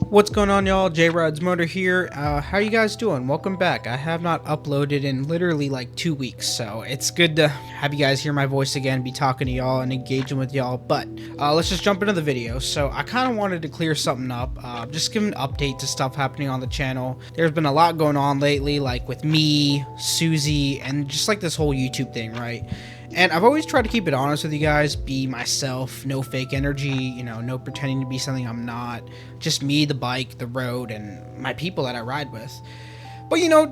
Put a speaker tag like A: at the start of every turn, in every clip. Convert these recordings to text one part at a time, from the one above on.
A: What's going on, y'all? J-Rod's Motor here. How you guys doing? Welcome back. I have not uploaded in literally like 2 weeks, so it's good to have you guys hear my voice again, be talking to y'all and engaging with y'all. But let's just jump into the video. So I kind of wanted to clear something up, just give an update to stuff happening on the channel. There's been a lot going on lately, like with me, Susie, and just like this whole YouTube thing, right? And I've always tried to keep it honest with you guys, be myself, no fake energy, you know, no pretending to be something I'm not, just me, the bike, the road, and my people that I ride with. But you know,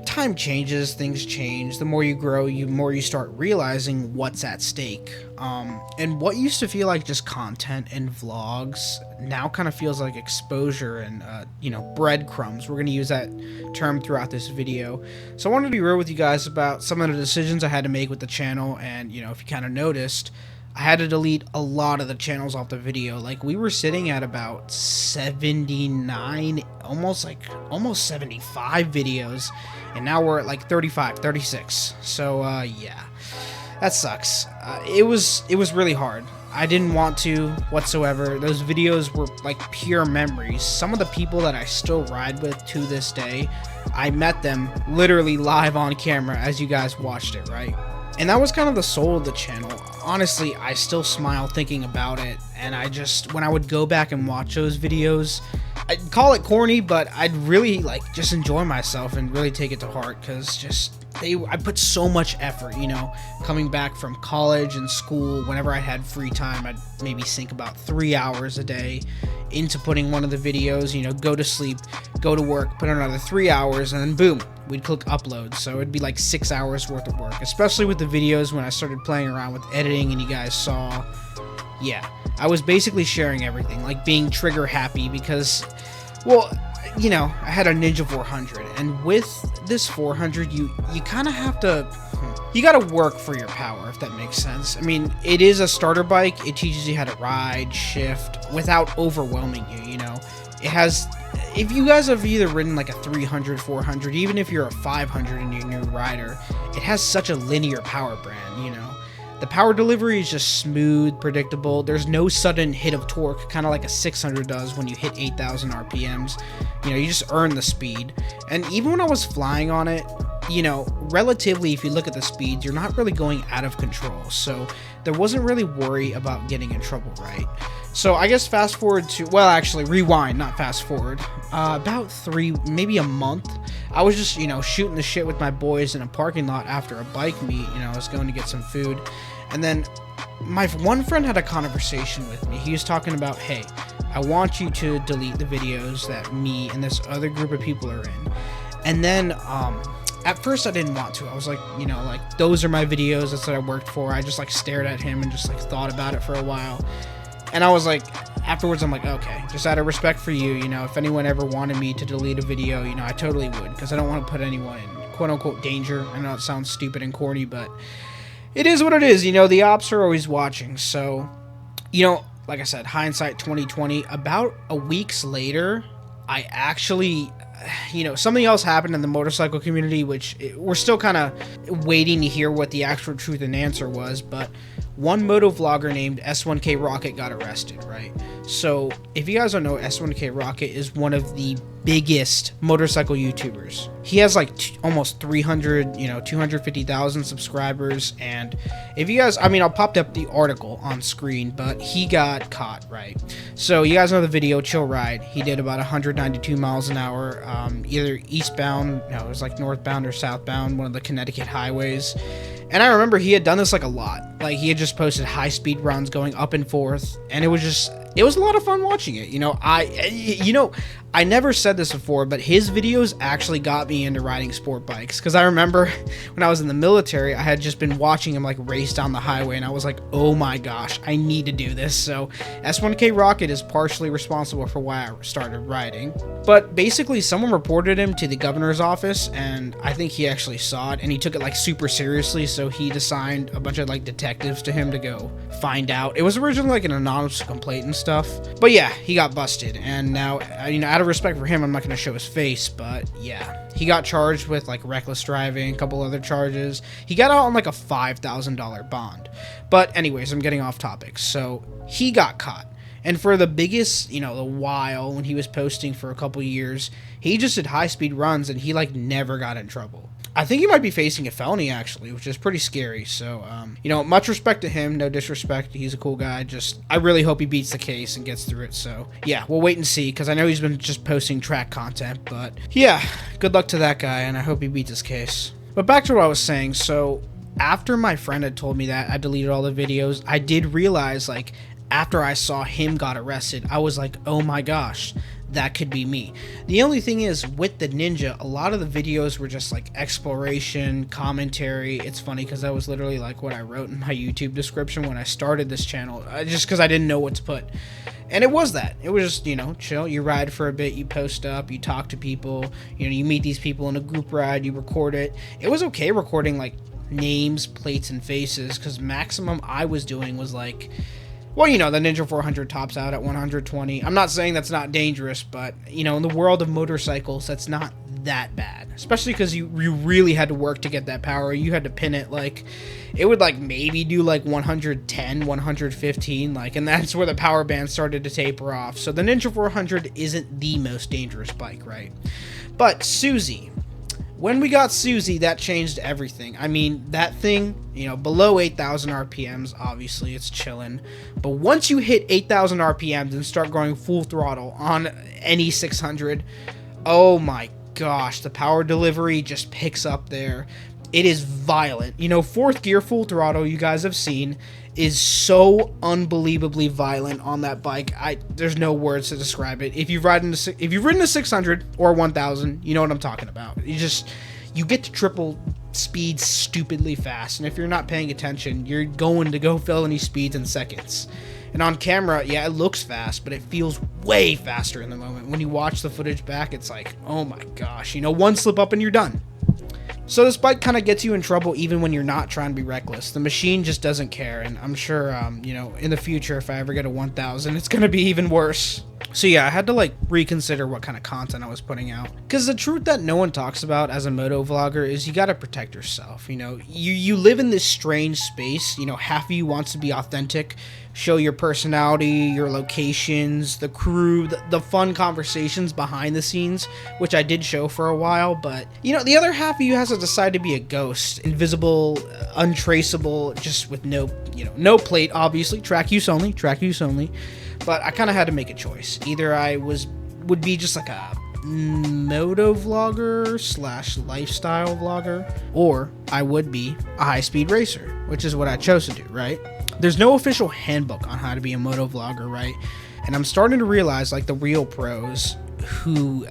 A: time changes, things change. The more you grow, the more you start realizing what's at stake. And what used to feel like just content and vlogs now kind of feels like exposure and, you know, breadcrumbs. We're going to use that term throughout this video. So I wanted to be real with you guys about some of the decisions I had to make with the channel. And, you know, if you kind of noticed, I had to delete a lot of the channels off the video. Like, we were sitting at about 79, almost 75 videos, and now we're at like 35, 36. So yeah, that sucks. It was really hard. I didn't want to whatsoever. Those videos were like pure memories. Some of the people that I still ride with to this day, I met them literally live on camera as you guys watched it, right? And that was kind of the soul of the channel. Honestly, I still smile thinking about it, and when I would go back and watch those videos, I'd call it corny, but I'd really just enjoy myself and really take it to heart, because I put so much effort, you know, coming back from college and school. Whenever I had free time, I'd maybe sink about 3 hours a day into putting one of the videos, you know, go to sleep, go to work, put another 3 hours, and then boom, we'd click upload. So it'd be like 6 hours worth of work, especially with the videos when I started playing around with editing and you guys saw. Yeah, I was basically sharing everything, like being trigger happy because, well, you know, I had a Ninja 400, and with this 400, you kind of have to, you got to work for your power, if that makes sense. I mean, it is a starter bike. It teaches you how to ride, shift, without overwhelming you, you know. It has, if you guys have either ridden like a 300, 400, even if you're a 500 and you're a new rider, it has such a linear power brand, you know. The power delivery is just smooth, predictable. There's no sudden hit of torque, kind of like a 600 does when you hit 8,000 RPMs. You know, you just earn the speed. And even when I was flying on it, you know, relatively, if you look at the speeds, you're not really going out of control. So there wasn't really worry about getting in trouble, right? So I guess fast forward to, well, actually rewind, not fast forward. About maybe a month, I was just, you know, shooting the shit with my boys in a parking lot after a bike meet. You know, I was going to get some food. And then my one friend had a conversation with me. He was talking about, hey, I want you to delete the videos that me and this other group of people are in. And then, at first I didn't want to. I was like, you know, like, those are my videos. That's what I worked for. I just stared at him and just thought about it for a while. And I was like, afterwards, I'm like, okay, just out of respect for you, you know, if anyone ever wanted me to delete a video, you know, I totally would, because I don't want to put anyone in quote-unquote danger. I know it sounds stupid and corny, but it is what it is. You know, the ops are always watching. So, you know, like I said, hindsight 2020, about a week's later, I actually, you know, something else happened in the motorcycle community, which we're still kind of waiting to hear what the actual truth and answer was, but one moto vlogger named S1K Rocket got arrested, right? So if you guys don't know, S1K Rocket is one of the biggest motorcycle YouTubers. He has almost 300, you know, 250,000 subscribers. And if you guys, I mean, I'll pop up the article on screen, but he got caught, right? So you guys know the video, Chill Ride. He did about 192 miles an hour, either eastbound, no, it was northbound or southbound, one of the Connecticut highways. And I remember he had done this a lot. Like, he had just posted high-speed runs going up and forth, and it was a lot of fun watching it. You know, I never said this before, but his videos actually got me into riding sport bikes, because I remember when I was in the military, I had just been watching him race down the highway, and I was like, oh my gosh, I need to do this. So S1K Rocket is partially responsible for why I started riding. But basically, someone reported him to the governor's office, and I think he actually saw it, and he took it super seriously, so he assigned a bunch of detectives to him to go find out. It was originally an anonymous complaint and stuff, but yeah, he got busted. And now, you know, out of respect for him, I'm not going to show his face, but yeah, he got charged with reckless driving, a couple other charges. He got out on a $5,000 bond. But anyways, I'm getting off topic. So he got caught, And for the biggest, the while when he was posting for a couple years, he just did high speed runs and he like never got in trouble. I think he might be facing a felony actually, which is pretty scary. So, much respect to him. No disrespect. He's a cool guy. I really hope he beats the case and gets through it. So, yeah, we'll wait and see because I know he's been just posting track content. But, yeah, good luck to that guy, and I hope he beats his case. But back to what I was saying. So, after my friend had told me that, I deleted all the videos. I did realize, like, after I saw him got arrested, I was like, oh my gosh, that could be me. The only thing is, with the ninja, a lot of the videos were just like exploration, commentary. It's funny because that was literally like what I wrote in my YouTube description when I started this channel, just because I didn't know what to put. And it was that. It was just, chill. You ride for a bit, you post up, you talk to people, you meet these people in a group ride, you record it. It was okay recording like names, plates, and faces, because maximum I was doing was like, well, the Ninja 400 tops out at 120. I'm not saying that's not dangerous, but, in the world of motorcycles, that's not that bad. Especially because you really had to work to get that power. You had to pin it, like, it would, like, maybe do, like, 110, 115, like, and that's where the power band started to taper off. So the Ninja 400 isn't the most dangerous bike, right? But Susie. When we got Susie, that changed everything. I mean, that thing, below 8,000 RPMs, obviously, it's chilling. But once you hit 8,000 RPMs and start going full throttle on any 600, oh my gosh, the power delivery just picks up there. It is violent. Fourth gear full throttle, you guys have seen, is so unbelievably violent on that bike. There's no words to describe it. If you've ridden a 600 or 1,000, you know what I'm talking about. You get to triple speed stupidly fast, and if you're not paying attention, you're going to go felony speeds in seconds. And on camera, yeah, it looks fast, but it feels way faster in the moment. When you watch the footage back, it's like, oh my gosh, one slip up and you're done. So this bike kind of gets you in trouble even when you're not trying to be reckless. The machine just doesn't care, and I'm sure, in the future, if I ever get a 1,000, it's going to be even worse. So yeah, I had to, reconsider what kind of content I was putting out. Because the truth that no one talks about as a moto vlogger is you got to protect yourself, You live in this strange space, half of you wants to be authentic, show your personality, your locations, the crew, the fun conversations behind the scenes, which I did show for a while, but, the other half of you has to decide to be a ghost, invisible, untraceable, just with no plate, obviously, track use only, but I kind of had to make a choice. Either I would be just like a moto vlogger / lifestyle vlogger, or I would be a high-speed racer, which is what I chose to do, right? There's no official handbook on how to be a moto vlogger, right? And I'm starting to realize, the real pros who,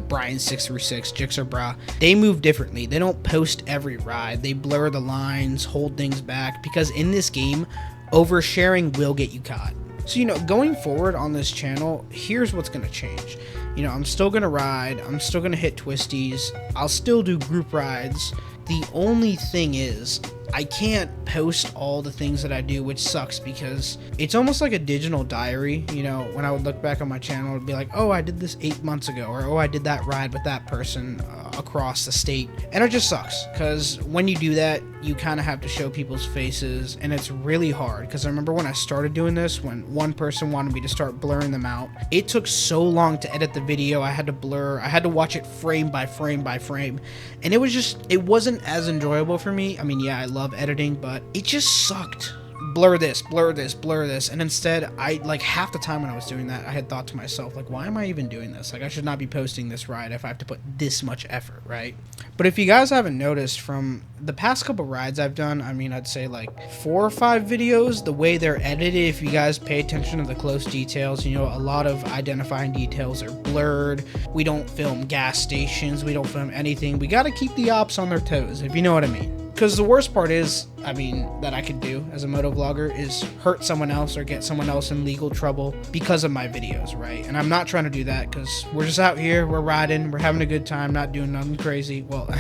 A: Brian 636, Jixer Bra, they move differently. They don't post every ride. They blur the lines, hold things back, because in this game, oversharing will get you caught. So, going forward on this channel, here's what's going to change. I'm still going to ride. I'm still going to hit twisties. I'll still do group rides. The only thing is, I can't post all the things that I do, which sucks because it's almost like a digital diary. When I would look back on my channel, it'd be like, oh, I did this 8 months ago, or oh, I did that ride with that person across the state. And it just sucks because when you do that, you kind of have to show people's faces, and it's really hard because I remember when I started doing this, when one person wanted me to start blurring them out, it took so long to edit the video. I had to blur, I had to watch it frame by frame by frame, and it wasn't as enjoyable for me. I mean, yeah, I love editing, but it just sucked. Blur this, blur this, blur this. And instead, half the time when I was doing that, I had thought to myself, why am I even doing this? I should not be posting this ride if I have to put this much effort, right? But if you guys haven't noticed, from the past couple rides I've done, I mean, I'd say 4 or 5 videos, the way they're edited, if you guys pay attention to the close details, a lot of identifying details are blurred. We don't film gas stations. We don't film anything. We got to keep the ops on their toes, if you know what I mean. Because the worst part is, that I could do as a moto vlogger is hurt someone else or get someone else in legal trouble because of my videos, right? And I'm not trying to do that because we're just out here, we're riding, we're having a good time, not doing nothing crazy. Well,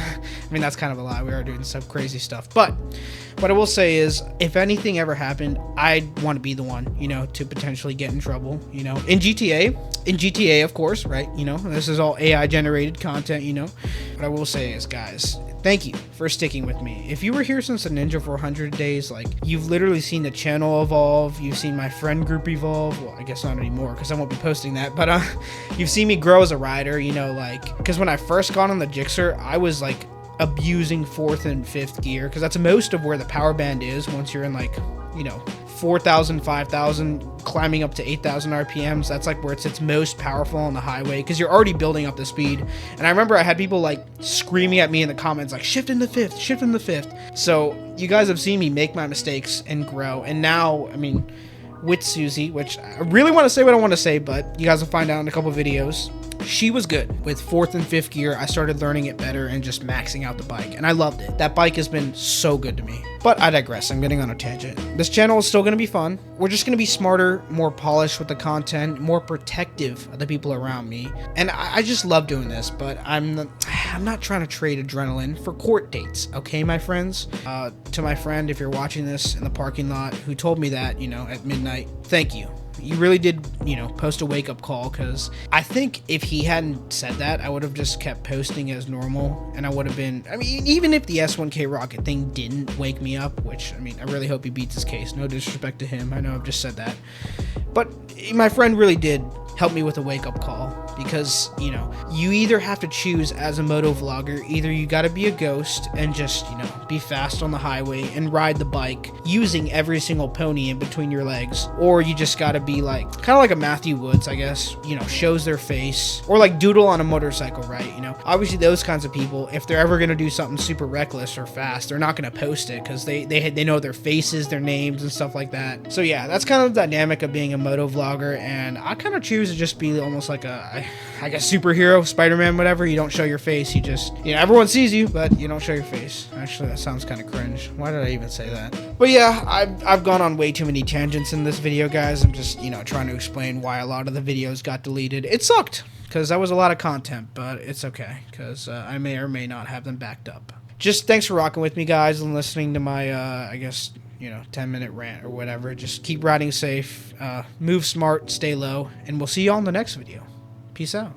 A: that's kind of a lie. We are doing some crazy stuff. But what I will say is, if anything ever happened, I'd want to be the one, to potentially get in trouble, in GTA, of course, right? This is all AI generated content, What I will say is, guys, thank you for sticking with me. If you were here since the Ninja 400 days, like, you've literally seen the channel evolve, you've seen my friend group evolve, well, I guess not anymore, because I won't be posting that, but, you've seen me grow as a rider, you know, like, because when I first got on the Gixxer, I was, like, abusing 4th and 5th gear, because that's most of where the power band is once you're in, like, you know, 4,000, 5,000, climbing up to 8,000 RPMs. That's like where it's its most powerful on the highway, because you're already building up the speed. And I remember I had people like screaming at me in the comments like, shift in the 5th, shift in the 5th. So you guys have seen me make my mistakes and grow. And now, I mean, with Susie, which I really want to say what I want to say, but you guys will find out in a couple videos. She was good with 4th and 5th gear. I started learning it better and just maxing out the bike, and I loved it. That bike has been so good to me. But I digress. I'm getting on a tangent. This channel is still going to be fun. We're just going to be smarter, more polished with the content, more protective of the people around me. And I just love doing this, but I'm not trying to trade adrenaline for court dates, okay, my friends? To my friend, if you're watching this in the parking lot, who told me that, you know, at midnight, thank you. You really did, you know, post a wake-up call, because I think if he hadn't said that, I would have just kept posting as normal, and I would have been, I mean, even if the S1K rocket thing didn't wake me up, which, I mean, I really hope he beats his case. No disrespect to him. I know I've just said that. But my friend really did help me with a wake-up call, because, you know, you either have to choose as a moto vlogger, either you got to be a ghost and just, you know, be fast on the highway and ride the bike using every single pony in between your legs, or you just got to be like, kind of like a Matthew Woods, I guess, you know, shows their face, or like Doodle on a motorcycle, right? You know, obviously those kinds of people, if they're ever going to do something super reckless or fast, they're not going to post it, because they know their faces, their names, and stuff like that. So yeah, that's kind of the dynamic of being a moto vlogger, and I kind of choose to just be almost like a, I guess, superhero, Spider-Man, whatever. You don't show your face, you just, you know, everyone sees you, but you don't show your face. Actually, that sounds kind of cringe. Why did I even say that? But yeah, I've gone on way too many tangents in this video, guys. I'm just, you know, trying to explain why a lot of the videos got deleted. It sucked, because that was a lot of content, but it's okay, because I may or may not have them backed up. Just thanks for rocking with me, guys, and listening to my, I guess, you know, 10-minute rant or whatever. Just keep riding safe, move smart, stay low, and we'll see you all in the next video. Peace out.